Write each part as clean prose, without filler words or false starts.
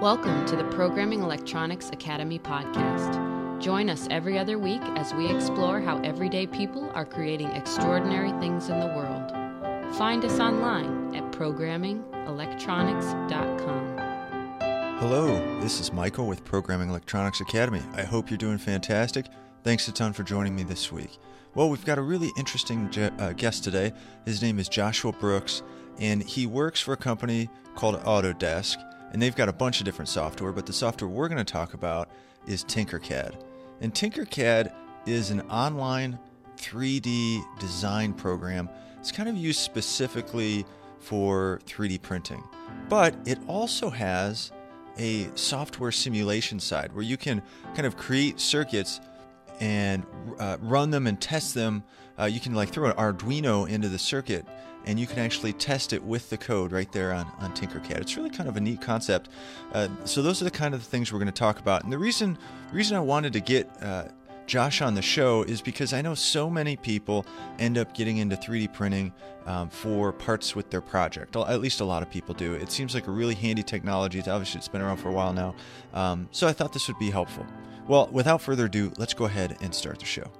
Welcome to the Programming Electronics Academy podcast. Join us every other week as we explore how everyday people are creating extraordinary things in the world. Find us online at programmingelectronics.com. Hello, this is Michael with Programming Electronics Academy. I hope you're doing fantastic. Thanks a ton for joining me this week. Well, we've got a really interesting guest today. His name is Joshua Brooks, and he works for a company called Autodesk. And they've got a bunch of different software, but the software we're going to talk about is TinkerCAD. And TinkerCAD is an online 3D design program. It's kind of used specifically for 3D printing. But it also has a software simulation side where you can kind of create circuits and run them and test them. You can throw an Arduino into the circuit and you can actually test it with the code right there on TinkerCAD. It's really kind of a neat concept. So those are the kind of things we're going to talk about. And the reason I wanted to get Josh on the show is because I know so many people end up getting into 3D printing for parts with their project. At least a lot of people do. It seems like a really handy technology. Obviously, it's been around for a while now. So I thought this would be helpful. Well, without further ado, let's go ahead and start the show.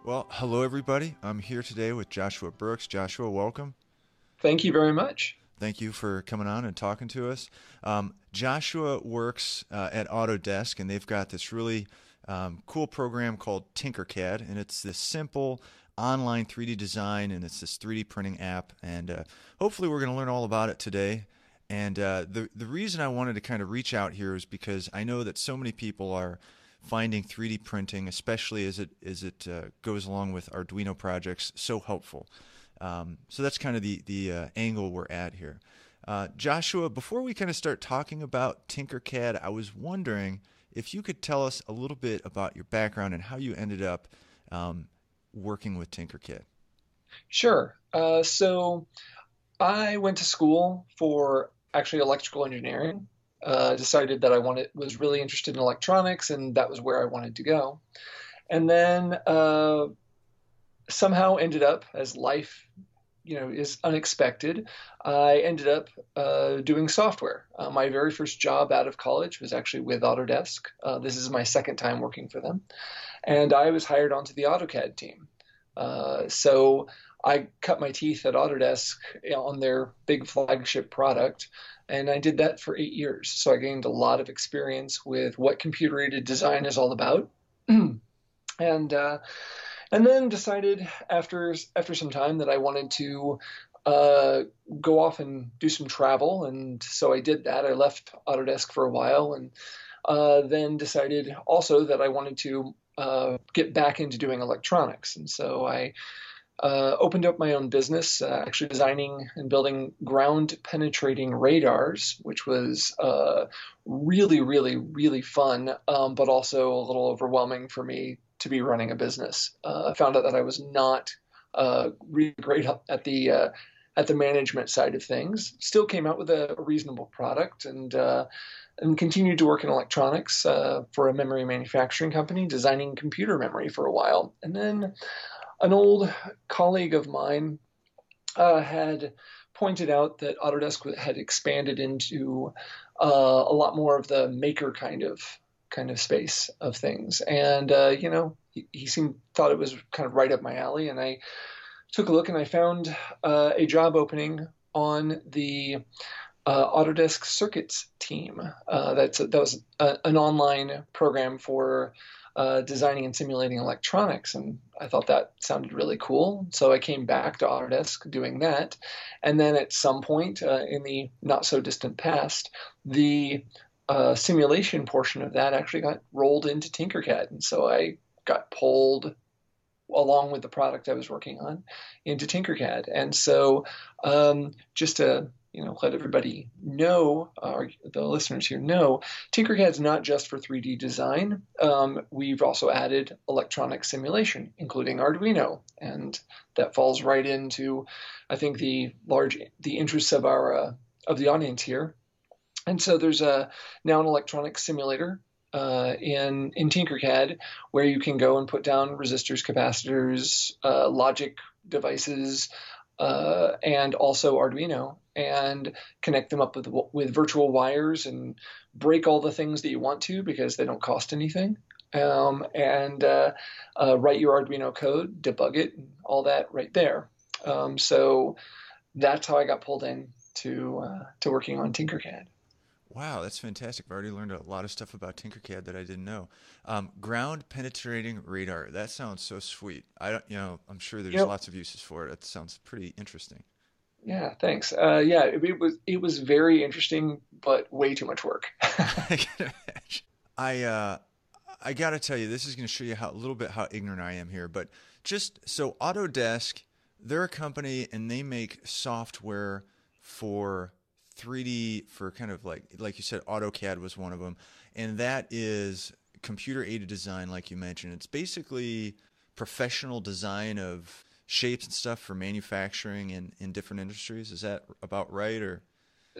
Well, hello, everybody. I'm here today with Joshua Brooks. Joshua, welcome. Thank you very much. Thank you for coming on and talking to us. Joshua works at Autodesk, and they've got this really cool program called TinkerCAD, and it's this simple online 3D design, and it's this 3D printing app, and hopefully we're going to learn all about it today. And the reason I wanted to kind of reach out here is because I know that so many people are finding 3D printing, especially as it goes along with Arduino projects, so helpful. So that's kind of the angle we're at here. Joshua, before we kind of start talking about TinkerCAD, I was wondering if you could tell us a little bit about your background and how you ended up working with TinkerCAD. Sure. So I went to school for actually electrical engineering. Decided that I was really interested in electronics, and that was where I wanted to go. And then somehow ended up, as life, is unexpected, I ended up doing software. My very first job out of college was actually with Autodesk. This is my second time working for them, and I was hired onto the AutoCAD team. So I cut my teeth at Autodesk on their big flagship product, and I did that for 8 years. So I gained a lot of experience with what computer-aided design is all about, and then decided after some time that I wanted to go off and do some travel, and so I did that. I left Autodesk for a while, and then decided also that I wanted to get back into doing electronics, and so I opened up my own business, actually designing and building ground-penetrating radars, which was really, really, really fun, but also a little overwhelming for me to be running a business. I found out that I was not really great at the management side of things. Still came out with a reasonable product, and continued to work in electronics for a memory manufacturing company, designing computer memory for a while, and then an old colleague of mine had pointed out that Autodesk had expanded into a lot more of the maker kind of space of things, and he thought it was kind of right up my alley, and I took a look and I found a job opening on the Autodesk Circuits team. That was an online program for designing and simulating electronics, and I thought that sounded really cool. So I came back to Autodesk doing that, and then at some point in the not so distant past, the simulation portion of that actually got rolled into TinkerCAD, and so I got pulled along with the product I was working on into TinkerCAD. And so just to let everybody know, or the listeners here know, TinkerCAD is not just for 3D design. We've also added electronic simulation, including Arduino, and that falls right into, I think, the interests of the audience here. And so there's now an electronic simulator in TinkerCAD where you can go and put down resistors, capacitors, logic devices, and also Arduino, and connect them up with virtual wires and break all the things that you want to because they don't cost anything. And write your Arduino code, debug it, and all that right there. So that's how I got pulled in to working on TinkerCAD. Wow, that's fantastic. I've already learned a lot of stuff about TinkerCAD that I didn't know. Ground penetrating radar. That sounds so sweet. I don't, I'm sure there's Yep. lots of uses for it. That sounds pretty interesting. Yeah, thanks. Yeah, it was very interesting, but way too much work. I can imagine. I got to tell you, this is going to show you a little bit how ignorant I am here. But just so Autodesk, they're a company and they make software for 3D, for kind of like you said, AutoCAD was one of them, and that is computer aided design, like you mentioned. It's basically professional design of shapes and stuff for manufacturing in different industries. Is that about right? Or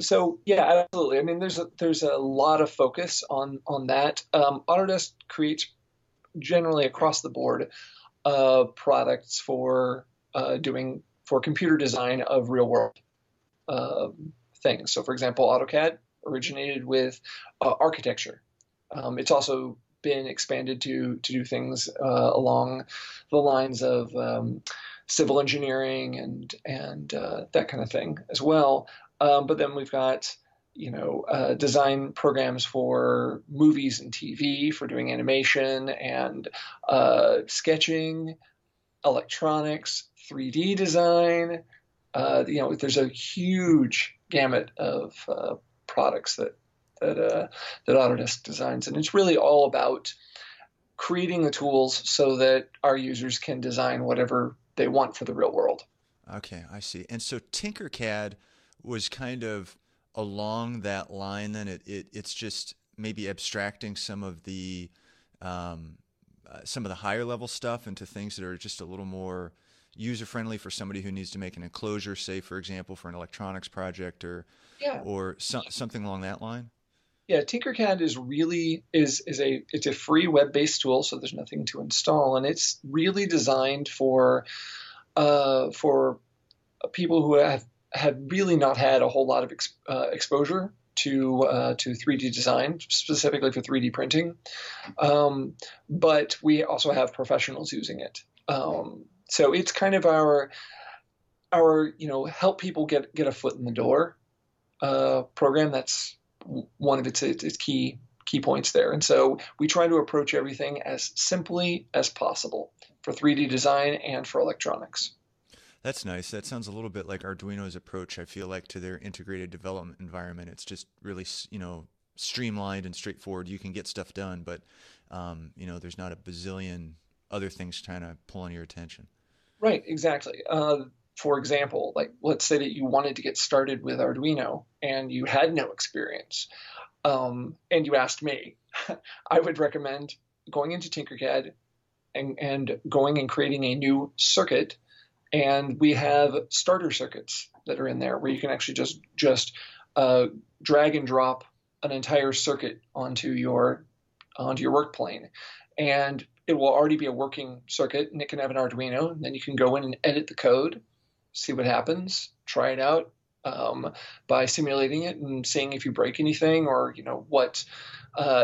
So yeah, absolutely. I mean, there's a lot of focus on that. Autodesk creates generally across the board products doing for computer design of real world uh, things. So, for example, AutoCAD originated with architecture. It's also been expanded to do things along the lines of civil engineering and that kind of thing as well. But then we've got design programs for movies and TV for doing animation and sketching, electronics, 3D design. There's a huge gamut of products that Autodesk designs, and it's really all about creating the tools so that our users can design whatever they want for the real world. okay, I see. And so TinkerCAD was kind of along that line. Then it's just maybe abstracting some of the higher level stuff into things that are just a little more user friendly for somebody who needs to make an enclosure, say for example, for an electronics project Yeah, something along that line. yeah. TinkerCAD it's a free web-based tool, so there's nothing to install, and it's really designed for people who have really not had a whole lot of exposure to 3D design, specifically for 3D printing. But we also have professionals using it. So it's kind of our help people get a foot in the door program. That's one of its key points there. And so we try to approach everything as simply as possible for 3D design and for electronics. That's nice. That sounds a little bit like Arduino's approach, I feel like, to their integrated development environment. It's just really, streamlined and straightforward. You can get stuff done, but, there's not a bazillion other things trying to pull on your attention. Right, exactly. For example, like let's say that you wanted to get started with Arduino and you had no experience, and you asked me, I would recommend going into TinkerCAD and going and creating a new circuit. And we have starter circuits that are in there where you can actually just drag and drop an entire circuit onto your work plane, and it will already be a working circuit, and it can have an Arduino. And then you can go in and edit the code, see what happens, try it out by simulating it and seeing if you break anything or what.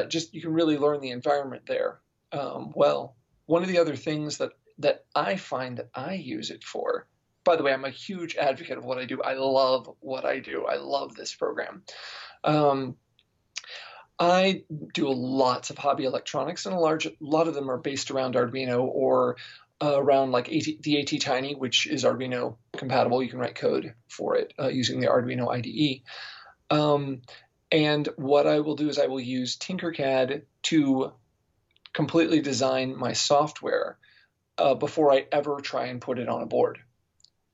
Just you can really learn the environment there. Well, one of the other things that I find that I use it for. By the way, I'm a huge advocate of what I do. I love what I do. I love this program. I do lots of hobby electronics, and a lot of them are based around Arduino or around like the AT-Tiny, which is Arduino compatible. You can write code for it using the Arduino IDE. And what I will do is I will use TinkerCAD to completely design my software before I ever try and put it on a board.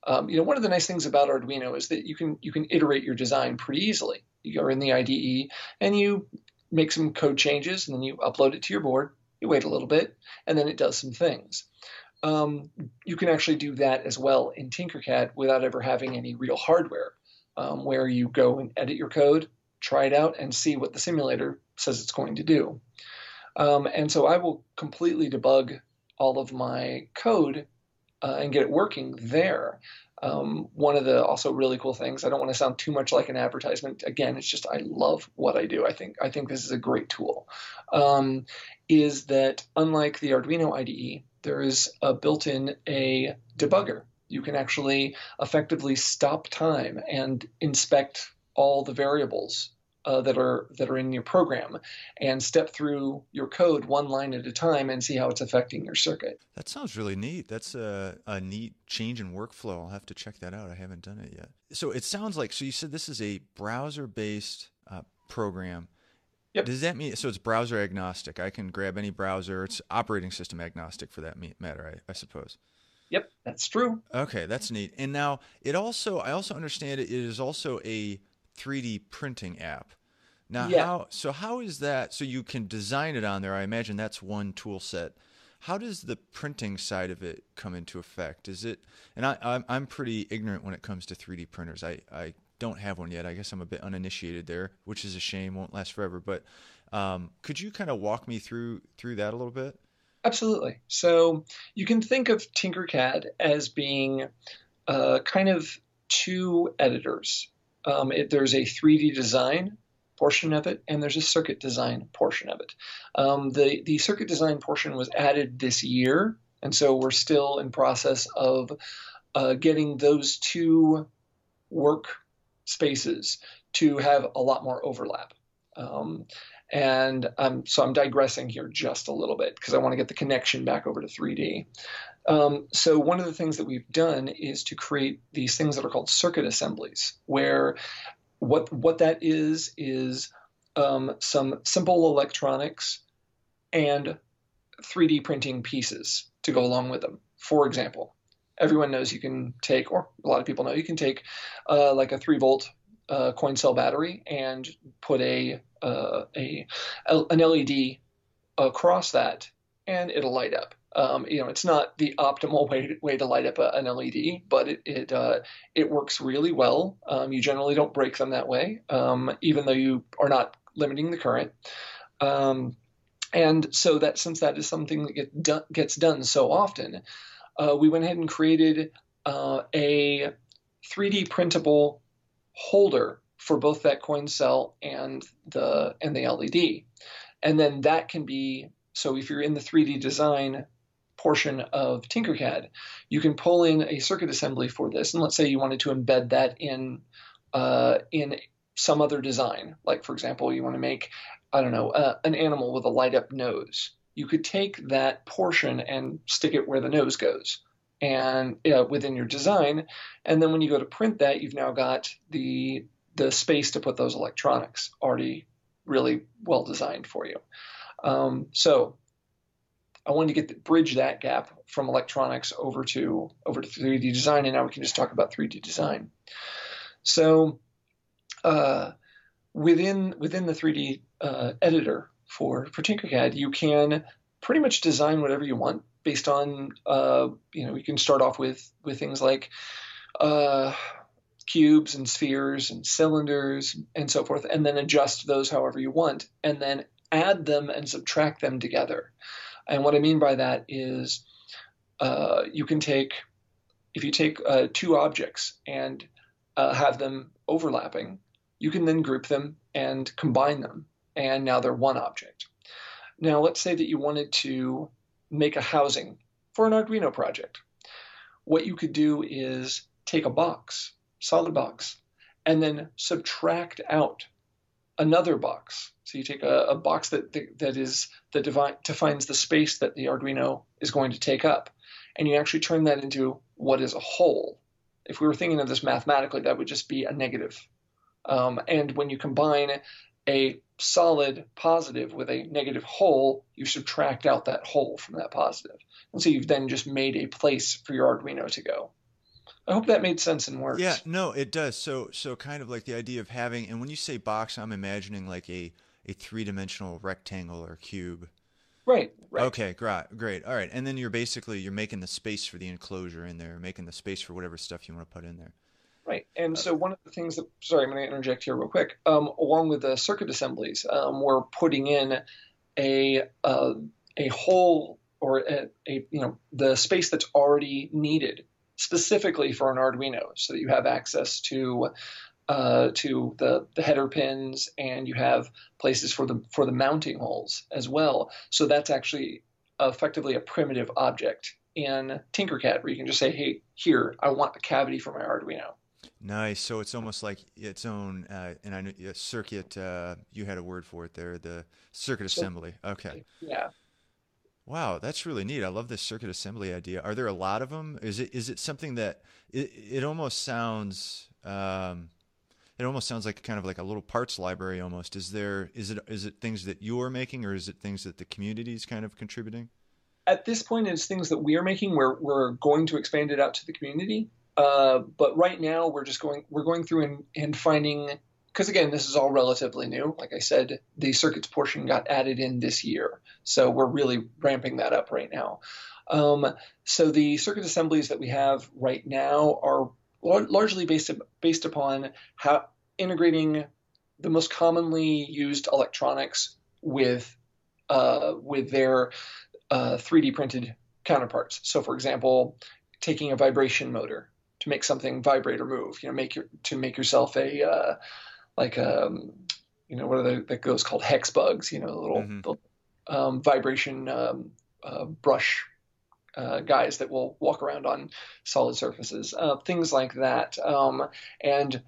One of the nice things about Arduino is that you can iterate your design pretty easily. You go in the IDE and you make some code changes, and then you upload it to your board. You wait a little bit, and then it does some things. You can actually do that as well in TinkerCAD without ever having any real hardware, where you go and edit your code, try it out, and see what the simulator says it's going to do. And so I will completely debug all of my code and get it working there. One of the also really cool things, I don't want to sound too much like an advertisement. Again, it's just I love what I do. I think this is a great tool. Is that unlike the Arduino IDE, there is a built-in a debugger. You can actually effectively stop time and inspect all the variables that are in your program and step through your code one line at a time and see how it's affecting your circuit. That sounds really neat. That's a neat change in workflow. I'll have to check that out. I haven't done it yet. So it sounds like, so you said this is a browser-based program. Yep. Does that mean, so it's browser agnostic? I can grab any browser. It's operating system agnostic for that matter, I suppose. Yep, that's true. Okay, that's neat. And now I also understand it is also a 3D printing app. Now, Yeah. how is that? So you can design it on there. I imagine that's one tool set. How does the printing side of it come into effect? Is it, and I'm pretty ignorant when it comes to 3D printers. I don't have one yet. I guess I'm a bit uninitiated there, which is a shame. Won't last forever. But could you kind of walk me through that a little bit? Absolutely. So you can think of TinkerCAD as being kind of two editors. There's a 3D design portion of it, and there's a circuit design portion of it. The circuit design portion was added this year, and so we're still in process of getting those two work spaces to have a lot more overlap. So I'm digressing here just a little bit because I want to get the connection back over to 3D. So one of the things that we've done is to create these things that are called circuit assemblies, where what that is some simple electronics and 3D printing pieces to go along with them. For example, everyone knows you can take, or a lot of people know you can take like a 3-volt coin cell battery and put an LED across that, and it'll light up. It's not the optimal way to light up an LED, but it works really well. You generally don't break them that way, even though you are not limiting the current. And so since that is something that gets done so often, we went ahead and created a 3D printable holder for both that coin cell and the LED. And then that can be, so if you're in the 3D design portion of TinkerCAD, you can pull in a circuit assembly for this. And let's say you wanted to embed that in some other design. Like, for example, you want to make, I don't know, an animal with a light up nose. You could take that portion and stick it where the nose goes and within your design. And then when you go to print that, you've now got the space to put those electronics already really well designed for you. So I wanted to bridge that gap from electronics over to 3D design, and now we can just talk about 3D design. So within the 3D editor for TinkerCAD, you can pretty much design whatever you want based on you can start off with things like cubes and spheres and cylinders and so forth, and then adjust those however you want, and then add them and subtract them together. And what I mean by that is if you take two objects and have them overlapping, you can then group them and combine them, and now they're one object. Now let's say that you wanted to make a housing for an Arduino project. What you could do is take a box, solid box, and then subtract out another box. So you take a box that defines the space that the Arduino is going to take up, and you actually turn that into what is a whole. If we were thinking of this mathematically, that would just be a negative. And when you combine a solid positive with a negative whole, you subtract out that whole from that positive. And so you've then just made a place for your Arduino to go. I hope that made sense in words. Yeah, no, it does. So kind of like the idea of having, and when you say box, I'm imagining like a three-dimensional rectangle or cube. Right. Okay, great. All right. And then you're making the space for the enclosure in there, making the space for whatever stuff you want to put in there. Right. And so one of the things sorry, I'm going to interject here real quick. Along with the circuit assemblies, we're putting in a whole or the space that's already needed specifically for an Arduino, so that you have access to the header pins, and you have places for the mounting holes as well. So that's actually effectively a primitive object in TinkerCAD, where you can just say, hey, here, I want a cavity for my Arduino. Nice. So it's almost like its own, and I know circuit. You had a word for it there, the circuit assembly. Okay. Yeah. Wow, that's really neat. I love this circuit assembly idea. Are there a lot of them? Is it something that it almost sounds it almost sounds like kind of like a little parts library almost. Is it things that you're making, or is it things that the community is kind of contributing? At this point, it's things that we are making. We're going to expand it out to the community. But right now, we're going through and finding, because again, this is all relatively new. Like I said, the circuits portion got added in this year, so we're really ramping that up right now. So the circuit assemblies that we have right now are largely based upon how integrating the most commonly used electronics with their 3D printed counterparts. So, for example, taking a vibration motor to make something vibrate or move. Make yourself a what are that goes called hex bugs. The little vibration brush guys that will walk around on solid surfaces, things like that, and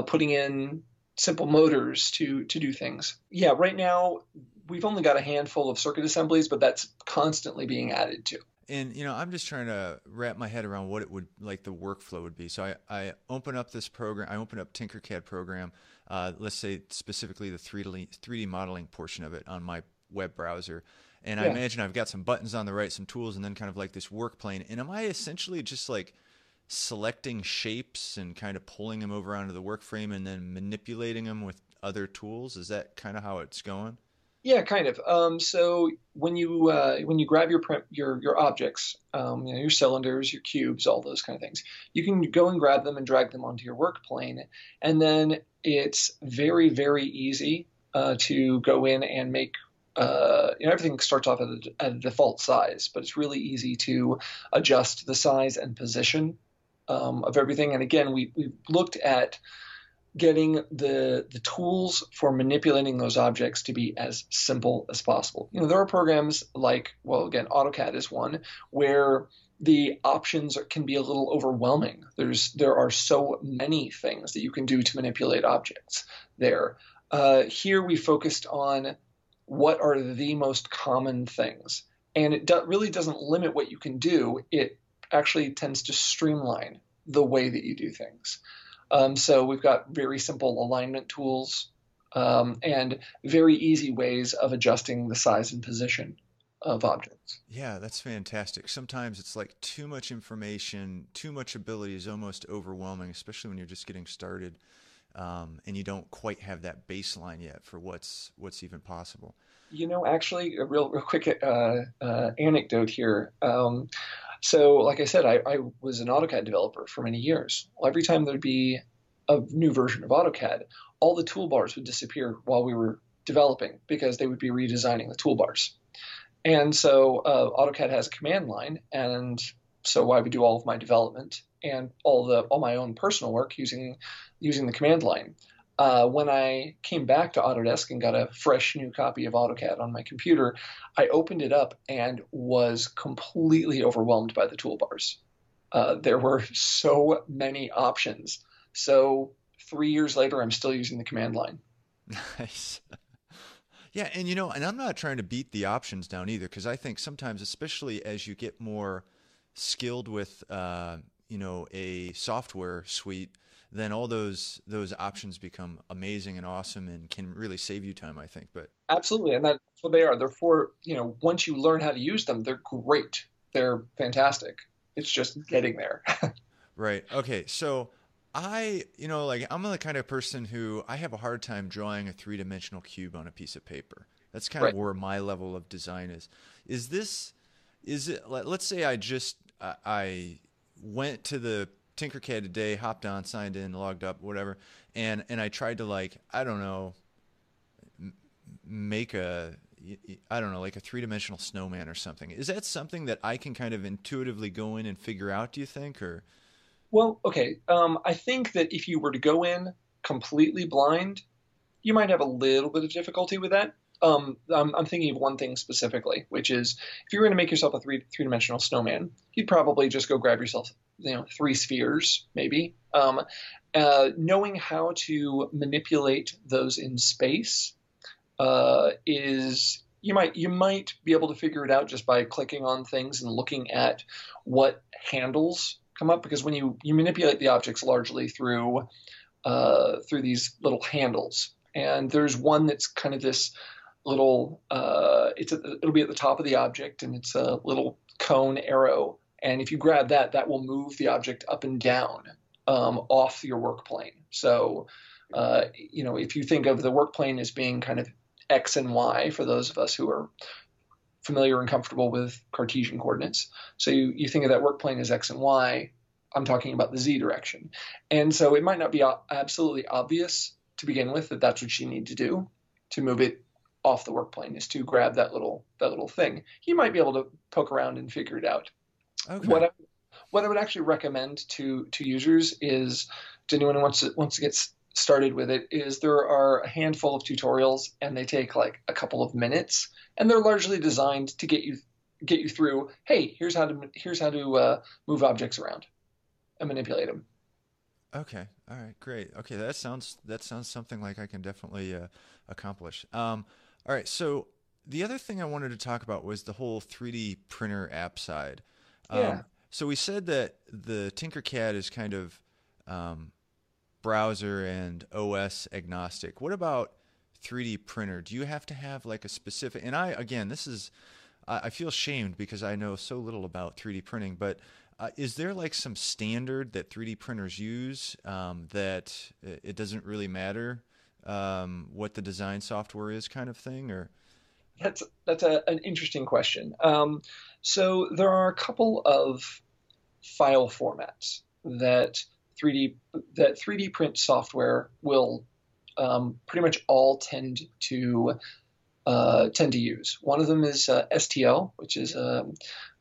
putting in simple motors to do things. Yeah, right now we've only got a handful of circuit assemblies, but that's constantly being added to. And I'm just trying to wrap my head around what it would like the workflow would be. So I open up this program, I open up TinkerCAD program, let's say specifically the 3D modeling portion of it on my web browser. And I imagine I've got some buttons on the right, some tools, and then kind of like this work plane. And am I essentially just like selecting shapes and kind of pulling them over onto the work frame and then manipulating them with other tools? Is that kind of how it's going? Yeah, kind of. So when you grab your objects, your cylinders, your cubes, all those kind of things, you can go and grab them and drag them onto your work plane, and then it's very, very easy to go in and make. Everything starts off at a default size, but it's really easy to adjust the size and position of everything. And again, we've looked at getting the tools for manipulating those objects to be as simple as possible. There are programs like, well, again, AutoCAD is one where the options can be a little overwhelming. There are so many things that you can do to manipulate objects there. Here we focused on what are the most common things, and it really doesn't limit what you can do. It actually tends to streamline the way that you do things. So we've got very simple alignment tools and very easy ways of adjusting the size and position of objects. Yeah, that's fantastic. Sometimes it's like too much information, too much ability is almost overwhelming, especially when you're just getting started and you don't quite have that baseline yet for what's even possible. Actually, a real quick anecdote here. So, like I said, I was an AutoCAD developer for many years. Well, every time there'd be a new version of AutoCAD, all the toolbars would disappear while we were developing because they would be redesigning the toolbars. And so AutoCAD has a command line, and so I would do all of my development and all my own personal work using the command line. When I came back to Autodesk and got a fresh new copy of AutoCAD on my computer, I opened it up and was completely overwhelmed by the toolbars. There were so many options. So 3 years later, I'm still using the command line. Nice. Yeah, and I'm not trying to beat the options down either, because I think sometimes, especially as you get more skilled with, a software suite, then all those options become amazing and awesome and can really save you time, I think. But absolutely, and that's what they are. They're for, once you learn how to use them, they're great. They're fantastic. It's just getting there. Right. Okay. So I'm the kind of person who I have a hard time drawing a three-dimensional cube on a piece of paper. That's kind of where my level of design is. Let's say I went to the TinkerCAD today, hopped on, signed in, logged up, whatever, and I tried to I don't know, make a I don't know, like a three-dimensional snowman or something. Is that something that I can kind of intuitively go in and figure out, do you think, or? Well, okay. I think that if you were to go in completely blind, you might have a little bit of difficulty with that. I'm thinking of one thing specifically, which is if you were going to make yourself a three-dimensional snowman, you'd probably just go grab yourself, three spheres, maybe. Knowing how to manipulate those in space is you might be able to figure it out just by clicking on things and looking at what handles come up, because when you manipulate the objects largely through these little handles, and there's one that's kind of this little it'll be at the top of the object, and it's a little cone arrow, and if you grab that, that will move the object up and down off your work plane. So if you think of the work plane as being kind of X and Y for those of us who are familiar and comfortable with Cartesian coordinates. So you think of that work plane as X and Y. I'm talking about the Z direction. And so it might not be absolutely obvious to begin with that that's what you need to do to move it off the work plane, is to grab that little thing. You might be able to poke around and figure it out. Okay. What I would actually recommend to users is, to anyone who wants to get started with it, is there are a handful of tutorials, and they take like a couple of minutes, and they're largely designed to get you through. Hey, here's how to move objects around and manipulate them. Okay. All right. Great. Okay. That sounds something like I can definitely accomplish. All right. So the other thing I wanted to talk about was the whole 3D printer app side. Yeah. So we said that the TinkerCAD is kind of browser and OS agnostic. What about 3D printer? Do you have to have like a specific? And I feel shamed because I know so little about 3D printing, but is there like some standard that 3D printers use that it doesn't really matter what the design software is, kind of thing, or? That's an interesting question. So there are a couple of file formats that 3D print software will pretty much all tend to use. One of them is STL, which is a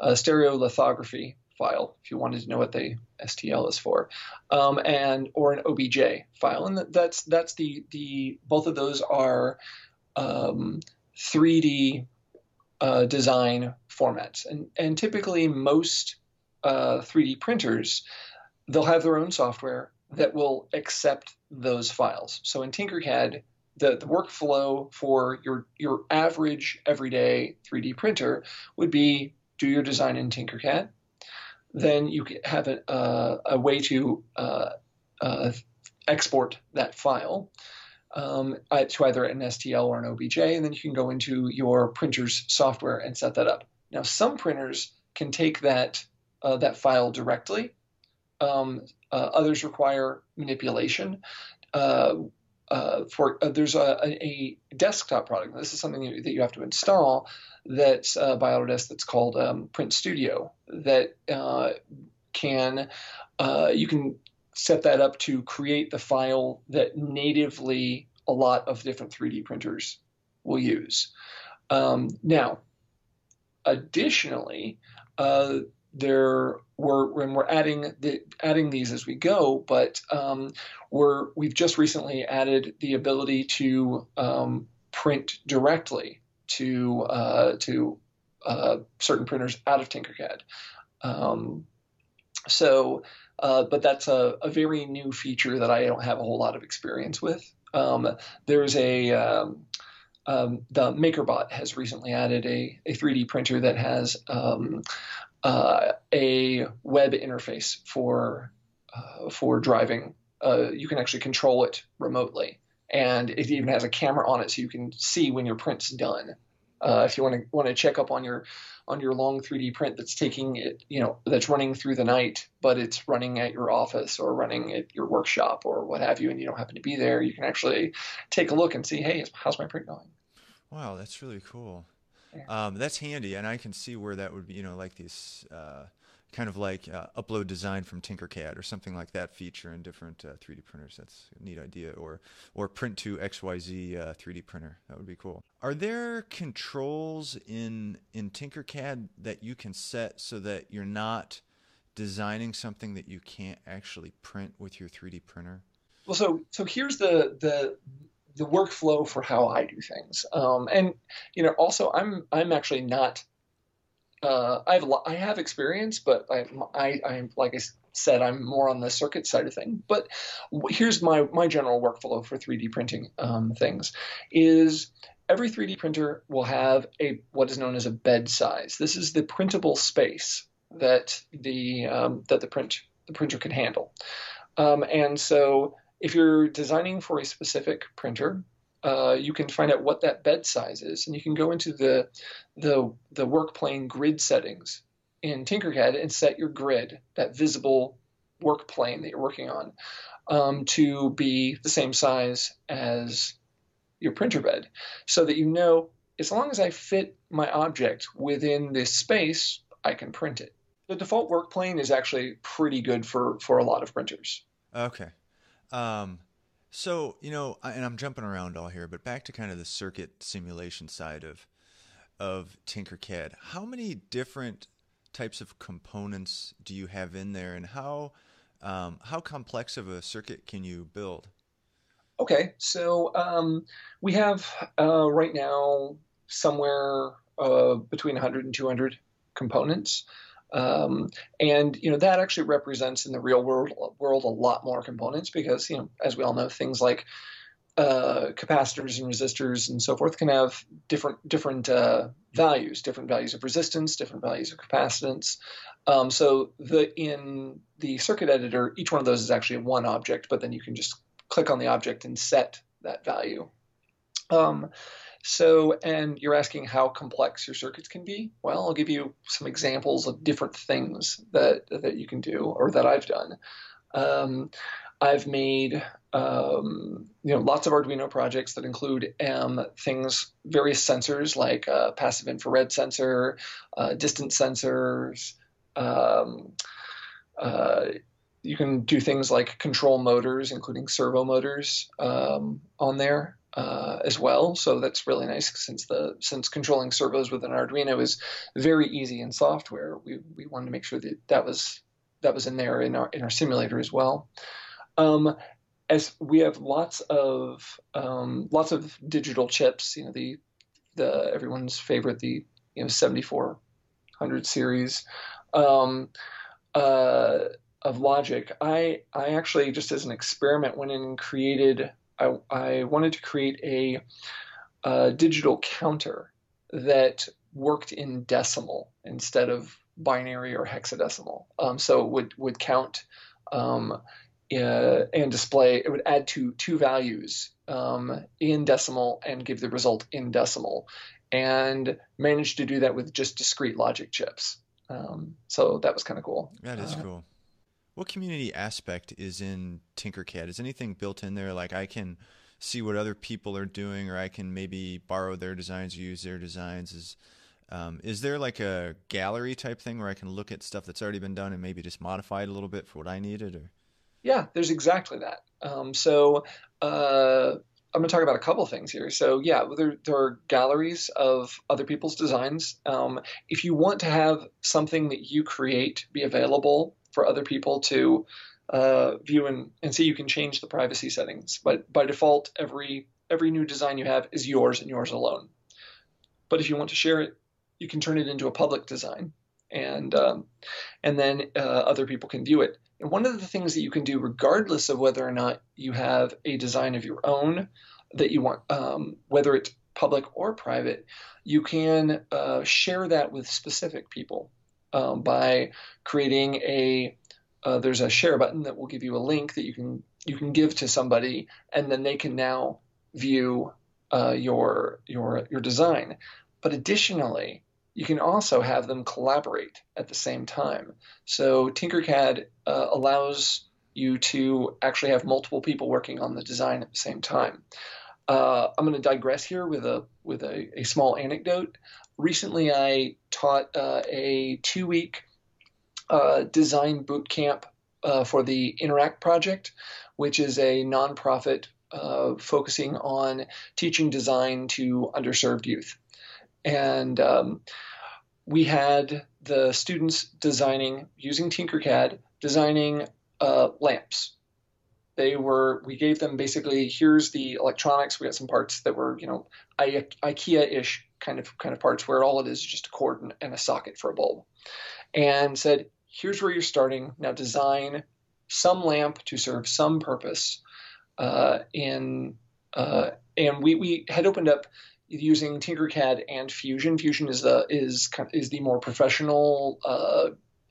stereolithography file, if you wanted to know what the STL is for, or an OBJ file, and that's the both of those are 3D design formats, and typically most 3D printers, they'll have their own software that will accept those files. So in TinkerCAD, the workflow for your average everyday 3D printer would be do your design in TinkerCAD. Then you have a way to export that file to either an STL or an OBJ, and then you can go into your printer's software and set that up. Now, some printers can take that file directly. Others require manipulation. There's a desktop product. This is something that you have to install. That's by Autodesk. That's called Print Studio. That you can set that up to create the file that natively a lot of different 3D printers will use. Now, additionally, we're adding these as we go, but we've just recently added the ability to print directly to certain printers out of TinkerCAD. But that's a very new feature that I don't have a whole lot of experience with. There's the MakerBot has recently added a 3D printer that has a web interface for driving. You can actually control it remotely, and it even has a camera on it, so you can see when your print's done. If you want to check up on your long 3D print that's taking it, that's running through the night, but it's running at your office or running at your workshop or what have you, and you don't happen to be there, you can actually take a look and see, hey, how's my print going? Wow, that's really cool. Yeah. That's handy, and I can see where that would be, like these kind of like upload design from TinkerCAD or something like that feature in different 3D printers. That's a neat idea. Or print to XYZ 3D printer. That would be cool. Are there controls in TinkerCAD that you can set so that you're not designing something that you can't actually print with your 3D printer? Well, so here's the workflow for how I do things. And also I'm actually not. I have experience, but I'm like I said, I'm more on the circuit side of things. But here's my general workflow for 3D printing things is every 3D printer will have what is known as a bed size. This is the printable space that the printer can handle. And so if you're designing for a specific printer, you can find out what that bed size is, and you can go into the work plane grid settings in TinkerCAD and set your grid, that visible work plane that you're working on, to be the same size as your printer bed, so that as long as I fit my object within this space, I can print it. The default work plane is actually pretty good for a lot of printers. Okay. So, and I'm jumping around all here, but back to kind of the circuit simulation side of TinkerCAD. How many different types of components do you have in there, and how complex of a circuit can you build? Okay, so we have right now somewhere between 100 and 200 components. And that actually represents in the real world a lot more components because, as we all know, things like capacitors and resistors and so forth can have different values of resistance, different values of capacitance. So in the circuit editor, each one of those is actually one object, but then you can just click on the object and set that value. And you're asking how complex your circuits can be. Well, I'll give you some examples of different things that you can do or that I've done. I've made lots of Arduino projects that include various sensors like passive infrared sensor, distance sensors. You can do things like control motors, including servo motors on there. As well, so that's really nice since controlling servos with an Arduino is very easy in software. We wanted to make sure that was in there in our simulator as well. As we have lots of digital chips, the everyone's favorite, the 7400 series of logic. I actually, just as an experiment, went in and created. I wanted to create a digital counter that worked in decimal instead of binary or hexadecimal. So it would count and display. It would add two values in decimal and give the result in decimal, and managed to do that with just discrete logic chips. So that was kind of cool. That is cool. What community aspect is in TinkerCAD? Is anything built in there? Like I can see what other people are doing, or I can maybe borrow their designs, use their designs. Is there like a gallery type thing where I can look at stuff that's already been done and maybe just modify it a little bit for what I needed? Or yeah, there's exactly that. I'm going to talk about a couple of things here. So yeah, there are galleries of other people's designs. If you want to have something that you create be available for other people to view and see, you can change the privacy settings. But by default, every new design you have is yours and yours alone. But if you want to share it, you can turn it into a public design, and then other people can view it. And one of the things that you can do, regardless of whether or not you have a design of your own that you want, whether it's public or private, you can share that with specific people by creating there's a share button that will give you a link that you can give to somebody, and then they can now view your design. But additionally, you can also have them collaborate at the same time. So TinkerCAD allows you to actually have multiple people working on the design at the same time. I'm going to digress here with a small anecdote. Recently, I taught a 2-week design boot camp for the Interact project, which is a nonprofit focusing on teaching design to underserved youth. And we had the students designing, using TinkerCAD, designing lamps. We gave them basically, here's the electronics. We got some parts that were, IKEA-ish kind of parts where all it is just a cord and a socket for a bulb. And said, here's where you're starting. Now design some lamp to serve some purpose. And we had opened up using TinkerCAD and Fusion. Fusion is the more professional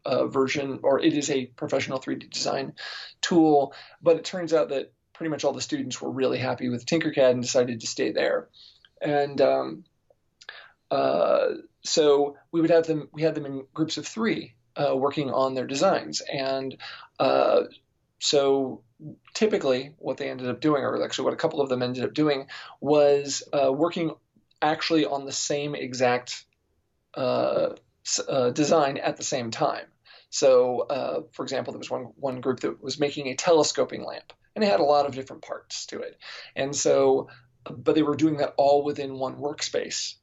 version, or it is a professional 3D design tool. But it turns out that pretty much all the students were really happy with TinkerCAD and decided to stay there. And so we had them in groups of 3 working on their designs. And so typically what they ended up doing, or actually what a couple of them ended up doing, was working actually on the same exact design at the same time. So, for example, there was one group that was making a telescoping lamp, and it had a lot of different parts to it. And so, but they were doing that all within one workspace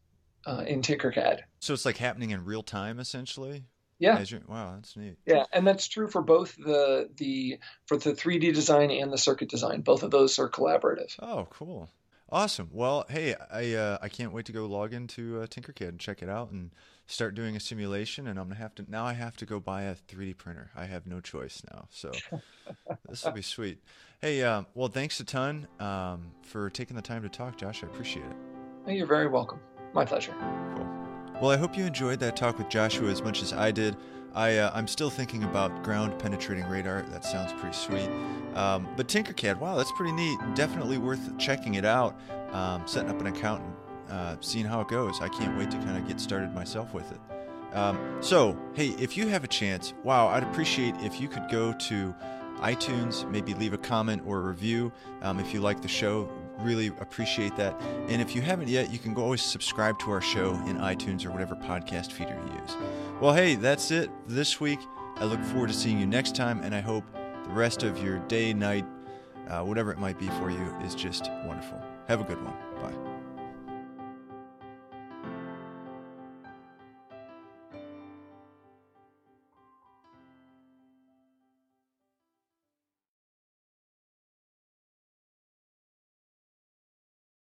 in TinkerCAD. So it's like happening in real time, essentially? Yeah. Wow, that's neat. Yeah, and that's true for both the 3D design and the circuit design. Both of those are collaborative. Oh, cool. Awesome. Well, hey, I can't wait to go log into TinkerCAD and check it out and start doing a simulation. And I have to go buy a 3D printer. I have no choice now. So this will be sweet. Hey, well, thanks a ton for taking the time to talk, Josh. I appreciate it. You're very welcome. My pleasure. Cool. Well, I hope you enjoyed that talk with Joshua as much as I did. I'm still thinking about ground penetrating radar. That sounds pretty sweet. But TinkerCAD, wow, that's pretty neat. Definitely worth checking it out, setting up an account and seeing how it goes. I can't wait to kind of get started myself with it. So, hey, if you have a chance, wow, I'd appreciate if you could go to iTunes, maybe leave a comment or a review if you like the show. Really appreciate that. And if you haven't yet, you can always subscribe to our show in iTunes or whatever podcast feeder you use. Well, hey, that's it this week. I look forward to seeing you next time, and I hope the rest of your day, night, whatever it might be for you is just wonderful. Have a good one. Bye.